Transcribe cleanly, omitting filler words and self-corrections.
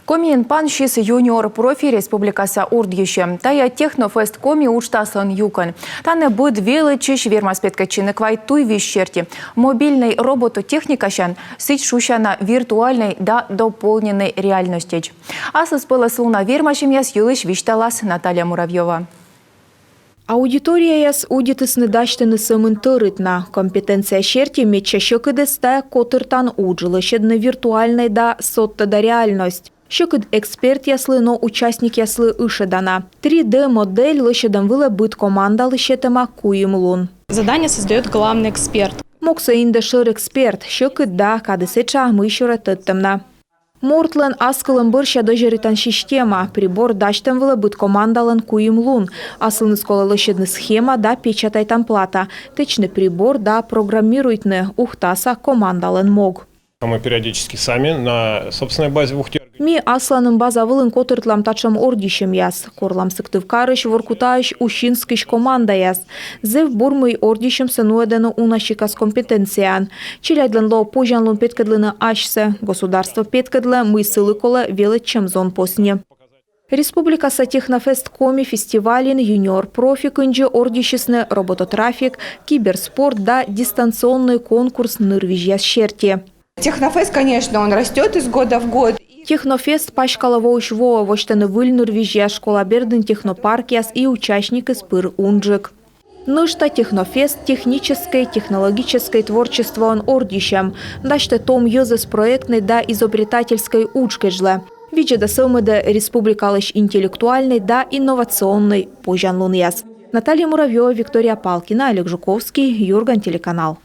Комин паншис юниор профи республикаса урдюще. Тая технофест коми уштаслан юкан. Тане будет величиш вермаспеткачины квай туй вещерти. Мобильный робототехникашан сыть шущана виртуальной да дополненной реальности. Асас пылыслуна вермашим яс юлыш вишталас Наталья Муравьева. Аудитория яс удитыс недаштыны сымын тырытна. Компетенция шерти меча щекыдесте котыртан уджилышедны виртуальной да сотта да реальность. Щекыд эксперт яслы, но участник яслы ышедана. 3D-модель лышедам вылы быт команда лышетема куим лун. Задание создает главный эксперт. Мокса индешир эксперт, щекыд да кадысыча мышура тыттымна. Мортлен аскылын бырща дожеритан система. Прибор даштем вылы быт командалын куим лун. Асылны скола лышедны схема да печатайтан плата. Течный прибор да программируйтны ухтаса командалын мог. Мы периодически сами на собственной базе в Ухте. Ми асланым база вылын котыртлам тачам ордищем яс. Корлам сыктывкарыш воркутаыш ущинскиш команда яс. Зев бурмый ордищем сынуэдену унащикас компетенциян. Чиляйдлен ло пожанлун петкедлыны ашсе. Государство петкедле мы сылы коле велет чем зон посне. Республикаса технофест коми фестивалин юниор профи кынжы ордищесны робототрафик, киберспорт да дистанционный конкурс нырвижьяс шерти. Технофест, конечно, он растет из года в год. Технофест пашкалово ушво, воштаны выльнур вижья школа берден технопаркияс и участник спыр унджик. Нышта технофест техническое, технологическое творчество он ордищем. Даште том юзес проектный да изобретательской учкежле. Виджа да сылмыда республикалыш интеллектуальный да инновационный пожан луньяс. Наталья Муравьева, Виктория Палкина, Олег Жуковский, Юрган, телеканал.